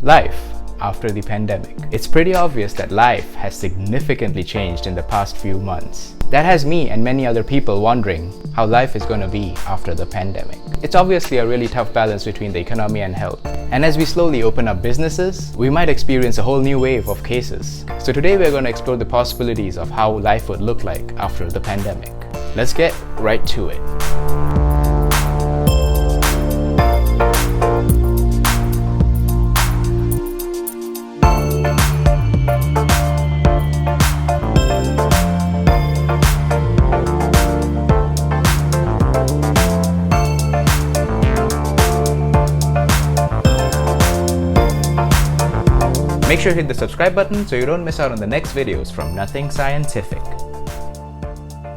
Life after the pandemic. It's pretty obvious that life has significantly changed in the past few months. That has me and many other people wondering how life is going to be after the pandemic. It's obviously a really tough balance between the economy and health. And as we slowly open up businesses, we might experience a whole new wave of cases. So today we're going to explore the possibilities of how life would look like after the pandemic. Let's get right to it. Make sure to hit the subscribe button so you don't miss out on the next videos from Nothing Scientific.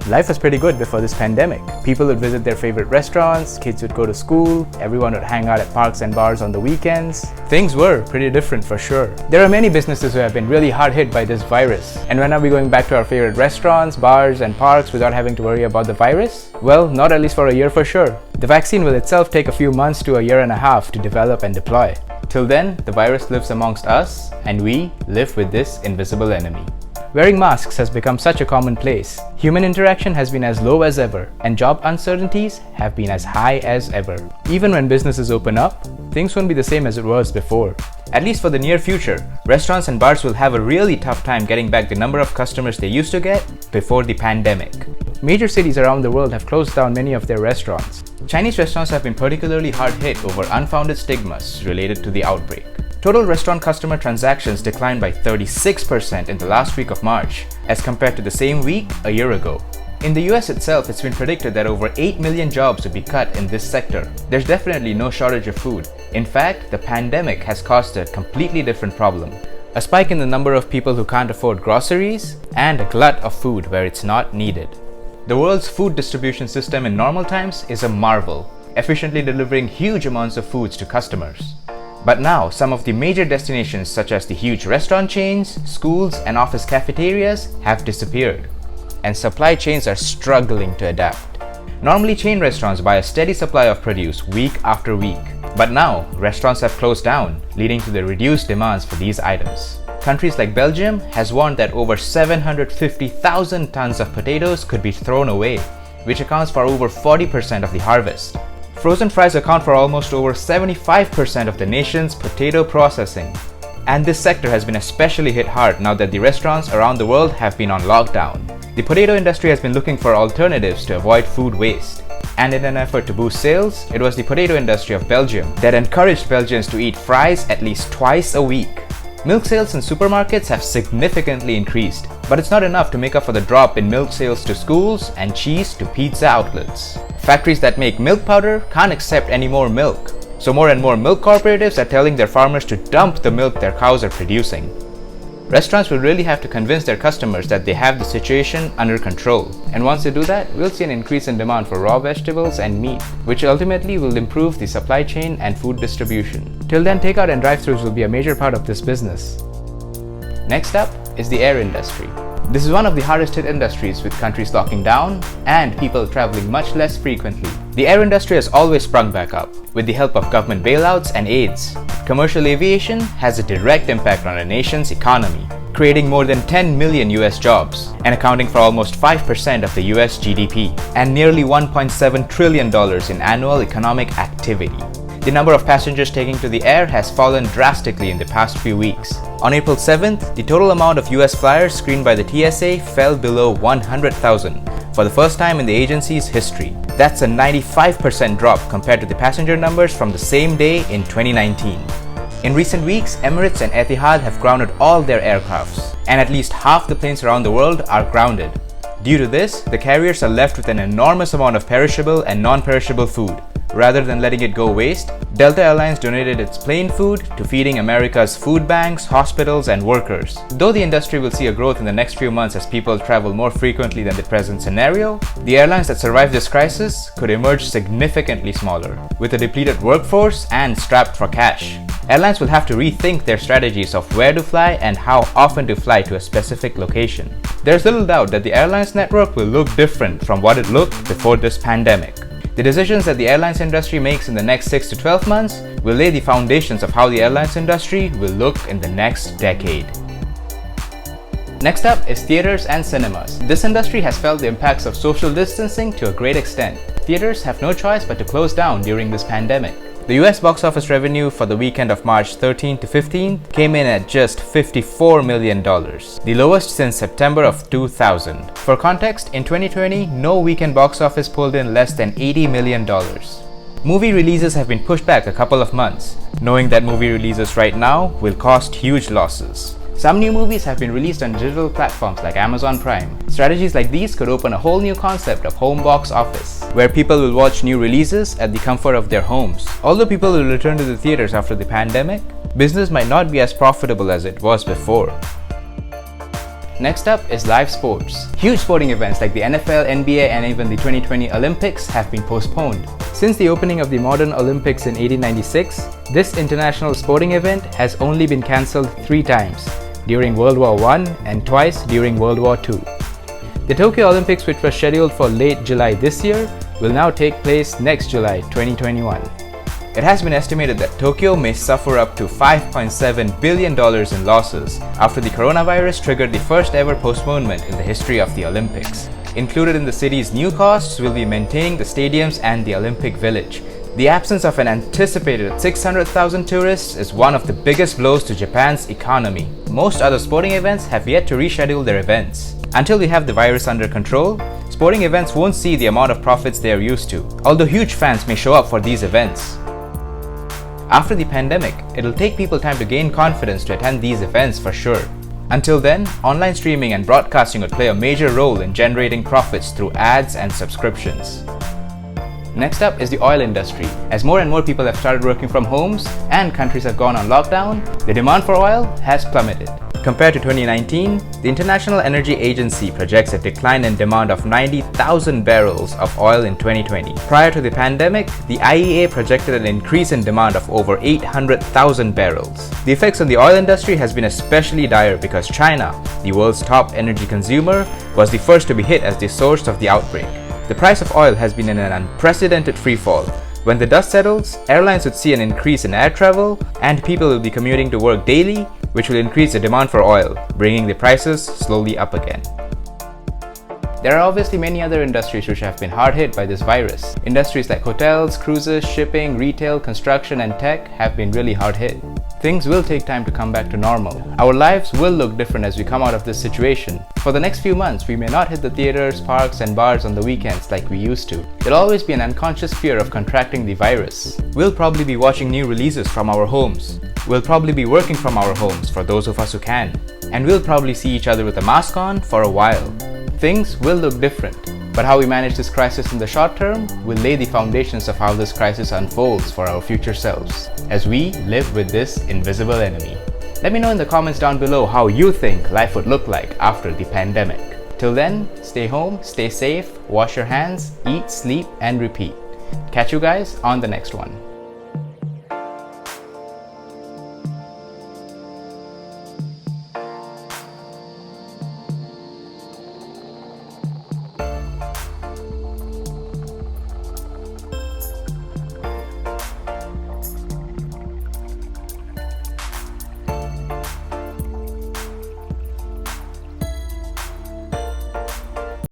Life was pretty good before this pandemic. People would visit their favorite restaurants, kids would go to school, everyone would hang out at parks and bars on the weekends. Things were pretty different for sure. There are many businesses who have been really hard hit by this virus. And when are we going back to our favorite restaurants, bars, and parks without having to worry about the virus? Well, not at least for a year for sure. The vaccine will itself take a few months to a year and a half to develop and deploy. Till then, the virus lives amongst us, and we live with this invisible enemy. Wearing masks has become such a commonplace. Human interaction has been as low as ever, and job uncertainties have been as high as ever. Even when businesses open up, things won't be the same as it was before. At least for the near future, restaurants and bars will have a really tough time getting back the number of customers they used to get before the pandemic. Major cities around the world have closed down many of their restaurants. Chinese restaurants have been particularly hard hit over unfounded stigmas related to the outbreak. Total restaurant customer transactions declined by 36% in the last week of March as compared to the same week a year ago. In the US itself, it's been predicted that over 8 million jobs would be cut in this sector. There's definitely no shortage of food. In fact, the pandemic has caused a completely different problem. A spike in the number of people who can't afford groceries and a glut of food where it's not needed. The world's food distribution system in normal times is a marvel, efficiently delivering huge amounts of foods to customers. But now, some of the major destinations such as the huge restaurant chains, schools, and office cafeterias have disappeared. And supply chains are struggling to adapt. Normally, chain restaurants buy a steady supply of produce week after week. But now, restaurants have closed down, leading to the reduced demands for these items. Countries like Belgium has warned that over 750,000 tons of potatoes could be thrown away, which accounts for over 40% of the harvest. Frozen fries account for almost over 75% of the nation's potato processing. And this sector has been especially hit hard now that the restaurants around the world have been on lockdown. The potato industry has been looking for alternatives to avoid food waste. And in an effort to boost sales, it was the potato industry of Belgium that encouraged Belgians to eat fries at least twice a week. Milk sales in supermarkets have significantly increased, but it's not enough to make up for the drop in milk sales to schools and cheese to pizza outlets. Factories that make milk powder can't accept any more milk, so more and more milk cooperatives are telling their farmers to dump the milk their cows are producing. Restaurants will really have to convince their customers that they have the situation under control. And once they do that, we'll see an increase in demand for raw vegetables and meat, which ultimately will improve the supply chain and food distribution. Till then, takeout and drive-thrus will be a major part of this business. Next up is the air industry. This is one of the hardest hit industries, with countries locking down and people traveling much less frequently. The air industry has always sprung back up with the help of government bailouts and aids. Commercial aviation has a direct impact on a nation's economy, creating more than 10 million US jobs and accounting for almost 5% of the US GDP and nearly $1.7 trillion in annual economic activity. The number of passengers taking to the air has fallen drastically in the past few weeks. On April 7th, the total amount of US flyers screened by the TSA fell below 100,000 for the first time in the agency's history. That's a 95% drop compared to the passenger numbers from the same day in 2019. In recent weeks, Emirates and Etihad have grounded all their aircrafts, and at least half the planes around the world are grounded. Due to this, the carriers are left with an enormous amount of perishable and non-perishable food. Rather than letting it go waste, Delta Airlines donated its plain food to feeding America's food banks, hospitals, and workers. Though the industry will see a growth in the next few months as people travel more frequently than the present scenario, the airlines that survive this crisis could emerge significantly smaller, with a depleted workforce and strapped for cash. Airlines will have to rethink their strategies of where to fly and how often to fly to a specific location. There's little doubt that the airlines network will look different from what it looked before this pandemic. The decisions that the airlines industry makes in the next 6 to 12 months will lay the foundations of how the airlines industry will look in the next decade. Next up is theaters and cinemas. This industry has felt the impacts of social distancing to a great extent. Theaters have no choice but to close down during this pandemic. The US box office revenue for the weekend of March 13 to 15 came in at just $54 million, the lowest since September of 2000. For context, in 2020, no weekend box office pulled in less than $80 million. Movie releases have been pushed back a couple of months, knowing that movie releases right now will cost huge losses. Some new movies have been released on digital platforms like Amazon Prime. Strategies like these could open a whole new concept of home box office, where people will watch new releases at the comfort of their homes. Although people will return to the theaters after the pandemic, business might not be as profitable as it was before. Next up is live sports. Huge sporting events like the NFL, NBA, and even the 2020 Olympics have been postponed. Since the opening of the modern Olympics in 1896, this international sporting event has only been cancelled 3 times, during World War I and twice during World War II. The Tokyo Olympics, which was scheduled for late July this year, will now take place next July 2021. It has been estimated that Tokyo may suffer up to $5.7 billion in losses after the coronavirus triggered the first ever postponement in the history of the Olympics. Included in the city's new costs will be maintaining the stadiums and the Olympic Village. The absence of an anticipated 600,000 tourists is one of the biggest blows to Japan's economy. Most other sporting events have yet to reschedule their events. Until we have the virus under control, sporting events won't see the amount of profits they are used to, although huge fans may show up for these events. After the pandemic, it'll take people time to gain confidence to attend these events for sure. Until then, online streaming and broadcasting would play a major role in generating profits through ads and subscriptions. Next up is the oil industry. As more and more people have started working from homes and countries have gone on lockdown, the demand for oil has plummeted. Compared to 2019, the International Energy Agency projects a decline in demand of 90,000 barrels of oil in 2020. Prior to the pandemic, the IEA projected an increase in demand of over 800,000 barrels. The effects on the oil industry has been especially dire because China, the world's top energy consumer, was the first to be hit as the source of the outbreak. The price of oil has been in an unprecedented freefall. When the dust settles, airlines would see an increase in air travel, and people will be commuting to work daily, which will increase the demand for oil, bringing the prices slowly up again. There are obviously many other industries which have been hard hit by this virus. Industries like hotels, cruises, shipping, retail, construction, and tech have been really hard hit. Things will take time to come back to normal. Our lives will look different as we come out of this situation. For the next few months, we may not hit the theaters, parks, and bars on the weekends like we used to. There'll always be an unconscious fear of contracting the virus. We'll probably be watching new releases from our homes. We'll probably be working from our homes for those of us who can. And we'll probably see each other with a mask on for a while. Things will look different, but how we manage this crisis in the short term will lay the foundations of how this crisis unfolds for our future selves, as we live with this invisible enemy. Let me know in the comments down below how you think life would look like after the pandemic. Till then, stay home, stay safe, wash your hands, eat, sleep, and repeat. Catch you guys on the next one.